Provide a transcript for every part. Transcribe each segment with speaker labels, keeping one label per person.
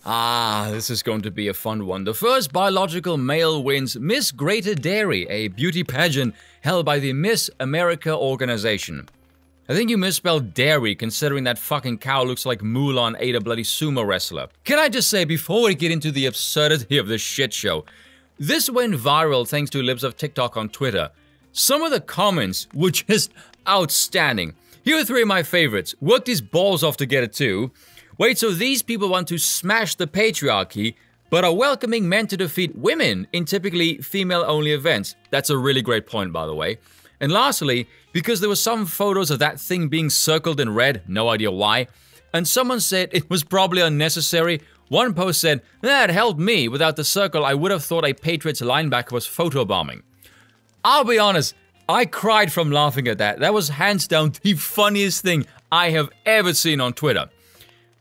Speaker 1: Ah, this is going to be a fun one. The first biological male wins Miss Greater Derry, a beauty pageant held by the Miss America organization. I think you misspelled dairy, considering that fucking cow looks like Mulan ate a bloody sumo wrestler. Can I just say, before we get into the absurdity of this shit show, this went viral thanks to libs of TikTok on Twitter. Some of the comments were just outstanding. Here are 3 of my favorites. Worked his balls off to get it too. Wait, so these people want to smash the patriarchy, but are welcoming men to defeat women in typically female-only events. That's a really great point, by the way. And lastly, because there were some photos of that thing being circled in red, no idea why, and someone said it was probably unnecessary. One post said, "That helped me. Without the circle, I would have thought a Patriots linebacker was photobombing." I'll be honest, I cried from laughing at that. That was hands down the funniest thing I have ever seen on Twitter.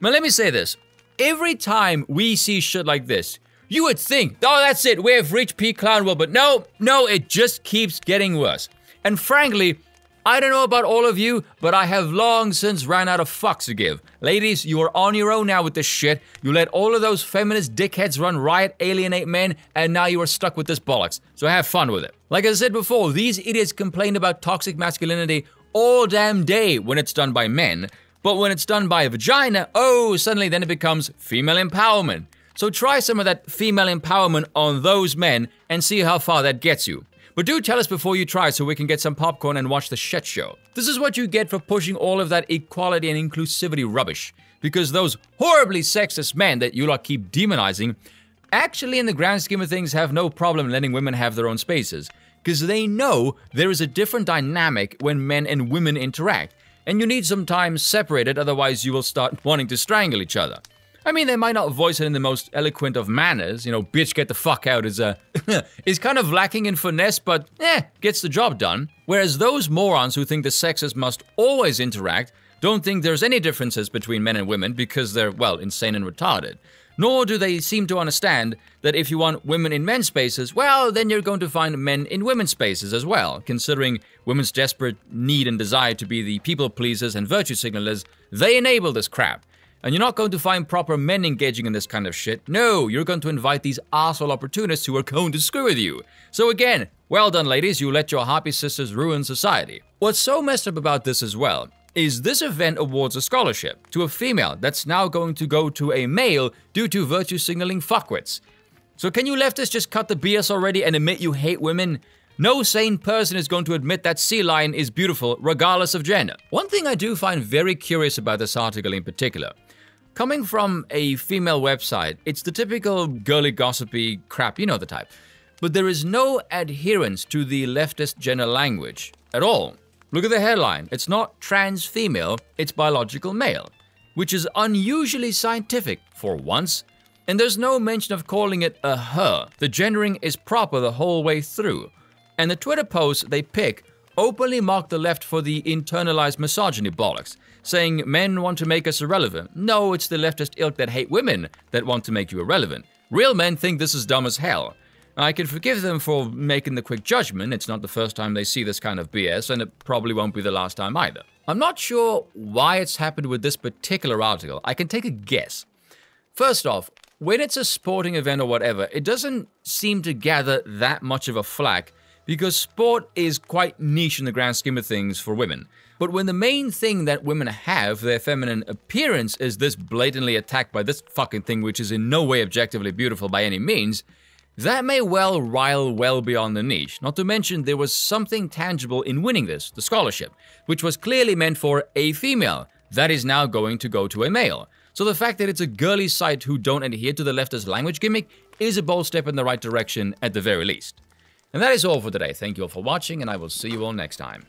Speaker 1: Now let me say this. Every time we see shit like this, you would think, oh, that's it, we have reached peak clown world, but no, it just keeps getting worse. And frankly, I don't know about all of you, but I have long since ran out of fucks to give. Ladies, you are on your own now with this shit. You let all of those feminist dickheads run riot, alienate men, and now you are stuck with this bollocks. So have fun with it. Like I said before, these idiots complain about toxic masculinity all damn day when it's done by men. But when it's done by a vagina, oh, suddenly then it becomes female empowerment. So try some of that female empowerment on those men and see how far that gets you. But do tell us before you try so we can get some popcorn and watch the shit show. This is what you get for pushing all of that equality and inclusivity rubbish. Because those horribly sexist men that you lot keep demonizing actually in the grand scheme of things have no problem letting women have their own spaces. Because they know there is a different dynamic when men and women interact. And you need some time separated, otherwise you will start wanting to strangle each other. I mean, they might not voice it in the most eloquent of manners. You know, bitch, get the fuck out is kind of lacking in finesse, but gets the job done. Whereas those morons who think the sexes must always interact don't think there's any differences between men and women because they're, well, insane and retarded. Nor do they seem to understand that if you want women in men's spaces, well, then you're going to find men in women's spaces as well. Considering women's desperate need and desire to be the people pleasers and virtue signalers, they enable this crap. And you're not going to find proper men engaging in this kind of shit. No, you're going to invite these arsehole opportunists who are going to screw with you. So again, well done ladies, you let your happy sisters ruin society. What's so messed up about this as well is this event awards a scholarship to a female that's now going to go to a male due to virtue signaling fuckwits. So can you leftists just cut the BS already and admit you hate women? No sane person is going to admit that sea lion is beautiful regardless of gender. One thing I do find very curious about this article in particular, coming from a female website, it's the typical girly gossipy crap, you know the type. But there is no adherence to the leftist gender language at all. Look at the headline. It's not trans female, it's biological male, which is unusually scientific for once. And there's no mention of calling it a her. The gendering is proper the whole way through. And the Twitter posts they pick openly mock the left for the internalized misogyny bollocks, saying men want to make us irrelevant. No, it's the leftist ilk that hate women that want to make you irrelevant. Real men think this is dumb as hell. I can forgive them for making the quick judgment. It's not the first time they see this kind of BS, and it probably won't be the last time either. I'm not sure why it's happened with this particular article. I can take a guess. First off, when it's a sporting event or whatever, it doesn't seem to gather that much of a flack because sport is quite niche in the grand scheme of things for women. But when the main thing that women have, their feminine appearance, is this blatantly attacked by this fucking thing which is in no way objectively beautiful by any means, that may well rile well beyond the niche. Not to mention there was something tangible in winning this, the scholarship, which was clearly meant for a female, that is now going to go to a male. So the fact that it's a girly site who don't adhere to the leftist language gimmick is a bold step in the right direction at the very least. And that is all for today. Thank you all for watching, and I will see you all next time.